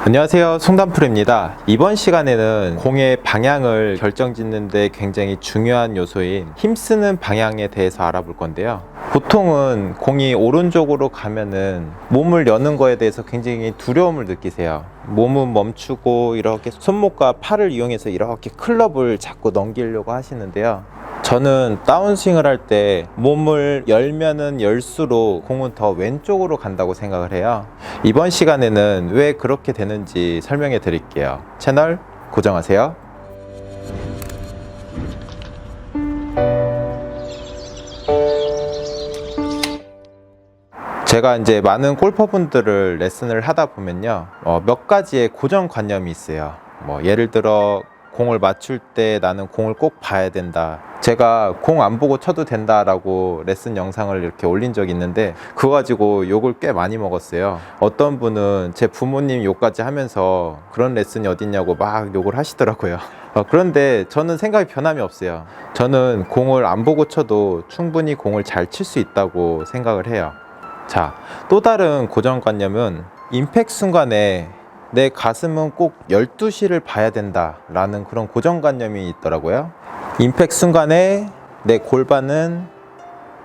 안녕하세요, 송단프로입니다. 이번 시간에는 공의 방향을 결정짓는 데 굉장히 중요한 요소인 힘쓰는 방향에 대해서 알아볼 건데요. 보통은 공이 오른쪽으로 가면은 몸을 여는 거에 대해서 굉장히 두려움을 느끼세요. 몸은 멈추고 이렇게 손목과 팔을 이용해서 이렇게 클럽을 잡고 넘기려고 하시는데요. 저는 다운스윙을 할 때 몸을 열면은 열수록 공은 더 왼쪽으로 간다고 생각을 해요. 이번 시간에는 왜 그렇게 되는지 설명해 드릴게요. 채널 고정하세요. 제가 이제 많은 골퍼분들을 레슨을 하다 보면요, 몇 가지의 고정관념이 있어요. 예를 들어 공을 맞출 때 나는 공을 꼭 봐야 된다. 제가 공 안 보고 쳐도 된다라고 레슨 영상을 이렇게 올린 적이 있는데 그거 가지고 욕을 꽤 많이 먹었어요. 어떤 분은 제 부모님 욕까지 하면서 그런 레슨이 어딨냐고 막 욕을 하시더라고요. 그런데 저는 생각이 변함이 없어요. 저는 공을 안 보고 쳐도 충분히 공을 잘 칠 수 있다고 생각을 해요. 자, 또 다른 고정관념은 임팩트 순간에 내 가슴은 꼭 12시를 봐야 된다 라는 그런 고정관념이 있더라고요. 임팩트 순간에 내 골반은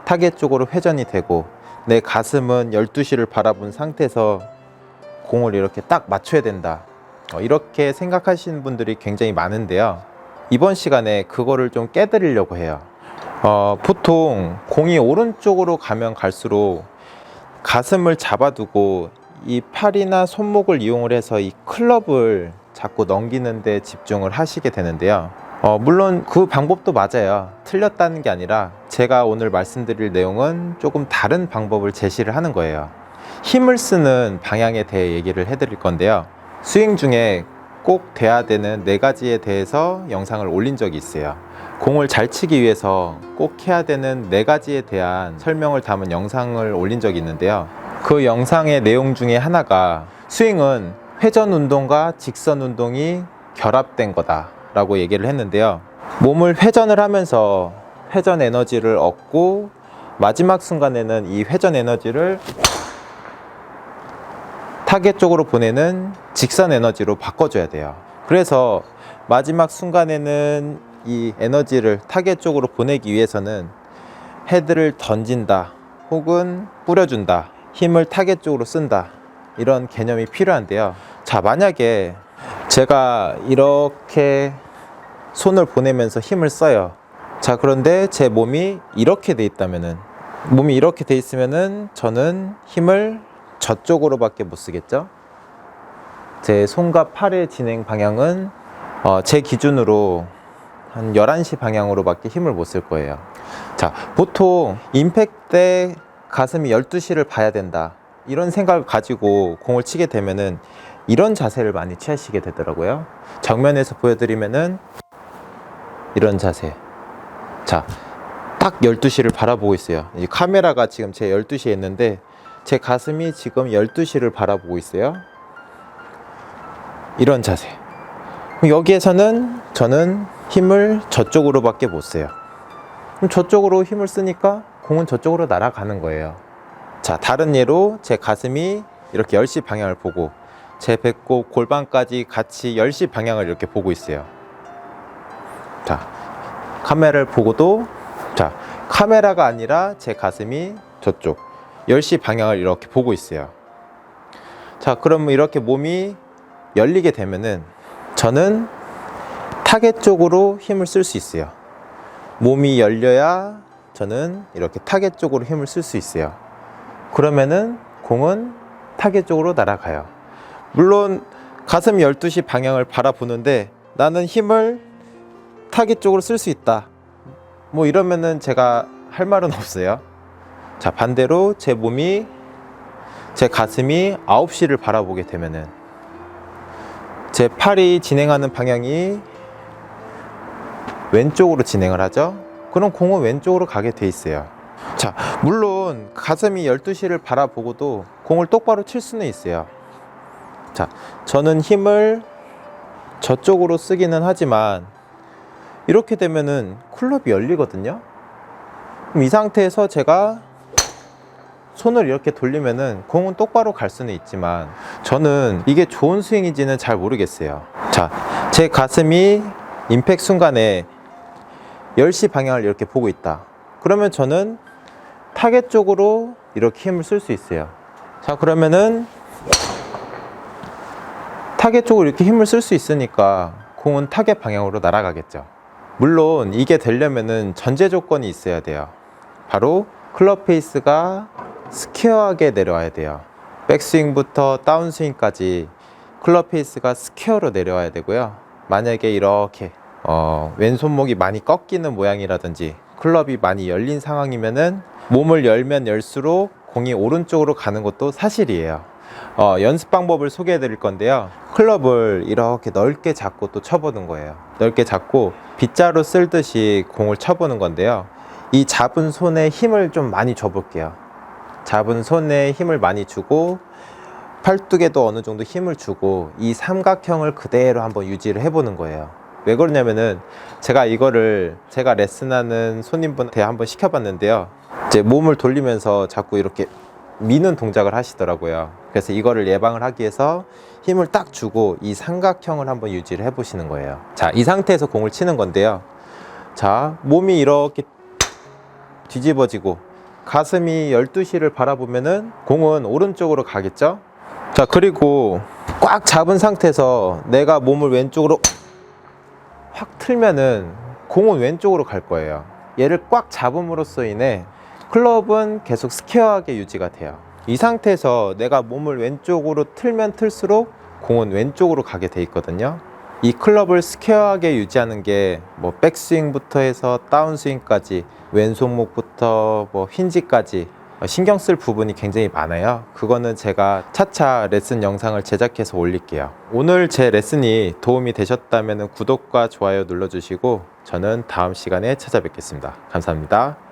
타겟 쪽으로 회전이 되고 내 가슴은 12시를 바라본 상태에서 공을 이렇게 딱 맞춰야 된다, 이렇게 생각하시는 분들이 굉장히 많은데요. 이번 시간에 그거를 좀 깨드리려고 해요. 보통 공이 오른쪽으로 가면 갈수록 가슴을 잡아두고 이 팔이나 손목을 이용을 해서 이 클럽을 자꾸 넘기는 데 집중을 하시게 되는데요. 물론 그 방법도 맞아요. 틀렸다는 게 아니라 제가 오늘 말씀드릴 내용은 조금 다른 방법을 제시를 하는 거예요. 힘을 쓰는 방향에 대해 얘기를 해드릴 건데요. 스윙 중에 꼭 돼야 되는 4가지에 대해서 영상을 올린 적이 있어요. 공을 잘 치기 위해서 꼭 해야 되는 4가지에 대한 설명을 담은 영상을 올린 적이 있는데요. 그 영상의 내용 중에 하나가 스윙은 회전 운동과 직선 운동이 결합된 거다 라고 얘기를 했는데요. 몸을 회전을 하면서 회전 에너지를 얻고 마지막 순간에는 이 회전 에너지를 타겟 쪽으로 보내는 직선 에너지로 바꿔줘야 돼요. 그래서 마지막 순간에는 이 에너지를 타겟 쪽으로 보내기 위해서는 헤드를 던진다 혹은 뿌려준다, 힘을 타겟 쪽으로 쓴다, 이런 개념이 필요한데요. 자, 만약에 제가 이렇게 손을 보내면서 힘을 써요. 자, 그런데 제 몸이 이렇게 돼 있다면은, 몸이 이렇게 돼 있으면은 저는 힘을 저쪽으로밖에 못 쓰겠죠. 제 손과 팔의 진행 방향은 제 기준으로 한 11시 방향으로밖에 힘을 못 쓸 거예요. 자, 보통 임팩트 때 가슴이 12시를 봐야 된다, 이런 생각을 가지고 공을 치게 되면은 이런 자세를 많이 취하시게 되더라고요. 정면에서 보여드리면은 이런 자세. 자, 딱 12시를 바라보고 있어요. 이 카메라가 지금 제 12시에 있는데 제 가슴이 지금 12시를 바라보고 있어요. 이런 자세. 여기에서는 저는 힘을 저쪽으로밖에 못 써요. 그럼 저쪽으로 힘을 쓰니까 공은 저쪽으로 날아가는 거예요. 자, 다른 예로 제 가슴이 이렇게 10시 방향을 보고 제 배꼽 골반까지 같이 10시 방향을 이렇게 보고 있어요. 자, 카메라를 보고도, 자, 카메라가 아니라 제 가슴이 저쪽 10시 방향을 이렇게 보고 있어요. 자, 그러면 이렇게 몸이 열리게 되면은 저는 타겟 쪽으로 힘을 쓸 수 있어요. 몸이 열려야 저는 이렇게 타겟 쪽으로 힘을 쓸 수 있어요. 그러면은 공은 타겟 쪽으로 날아가요. 물론 가슴 12시 방향을 바라보는데 나는 힘을 타겟 쪽으로 쓸 수 있다, 이러면은 제가 할 말은 없어요. 자, 반대로 제 가슴이 9시를 바라보게 되면은 제 팔이 진행하는 방향이 왼쪽으로 진행을 하죠. 그럼 공은 왼쪽으로 가게 돼 있어요. 자, 물론 가슴이 12시를 바라보고도 공을 똑바로 칠 수는 있어요. 자, 저는 힘을 저쪽으로 쓰기는 하지만 이렇게 되면은 클럽이 열리거든요. 그럼 이 상태에서 제가 손을 이렇게 돌리면은 공은 똑바로 갈 수는 있지만 저는 이게 좋은 스윙인지는 잘 모르겠어요. 자, 제 가슴이 임팩 순간에 10시 방향을 이렇게 보고 있다. 그러면 저는 타겟 쪽으로 이렇게 힘을 쓸 수 있어요. 자, 그러면은 타겟 쪽으로 이렇게 힘을 쓸 수 있으니까 공은 타겟 방향으로 날아가겠죠. 물론 이게 되려면은 전제 조건이 있어야 돼요. 바로 클럽 페이스가 스퀘어하게 내려와야 돼요. 백스윙부터 다운스윙까지 클럽 페이스가 스퀘어로 내려와야 되고요. 만약에 이렇게 왼손목이 많이 꺾이는 모양이라든지 클럽이 많이 열린 상황이면은 몸을 열면 열수록 공이 오른쪽으로 가는 것도 사실이에요. 연습 방법을 소개해 드릴 건데요. 클럽을 이렇게 넓게 잡고 또 쳐보는 거예요. 넓게 잡고 빗자루 쓸듯이 공을 쳐보는 건데요. 이 잡은 손에 힘을 좀 많이 줘볼게요. 잡은 손에 힘을 많이 주고 팔뚝에도 어느 정도 힘을 주고 이 삼각형을 그대로 한번 유지를 해보는 거예요. 왜 그러냐면은 제가 이거를 제가 레슨하는 손님분한테 한번 시켜봤는데요. 이제 몸을 돌리면서 자꾸 이렇게 미는 동작을 하시더라고요. 그래서 이거를 예방을 하기 위해서 힘을 딱 주고 이 삼각형을 한번 유지를 해보시는 거예요. 자, 이 상태에서 공을 치는 건데요. 자, 몸이 이렇게 뒤집어지고 가슴이 12시를 바라보면은 공은 오른쪽으로 가겠죠. 자, 그리고 꽉 잡은 상태에서 내가 몸을 왼쪽으로 확 틀면은 공은 왼쪽으로 갈 거예요. 얘를 꽉 잡음으로써 인해 클럽은 계속 스퀘어하게 유지가 돼요. 이 상태에서 내가 몸을 왼쪽으로 틀면 틀수록 공은 왼쪽으로 가게 돼 있거든요. 이 클럽을 스퀘어하게 유지하는 게 뭐 백스윙부터 해서 다운스윙까지 왼손목부터 뭐 힌지까지 신경 쓸 부분이 굉장히 많아요. 그거는 제가 차차 레슨 영상을 제작해서 올릴게요. 오늘 제 레슨이 도움이 되셨다면 구독과 좋아요 눌러주시고 저는 다음 시간에 찾아뵙겠습니다. 감사합니다.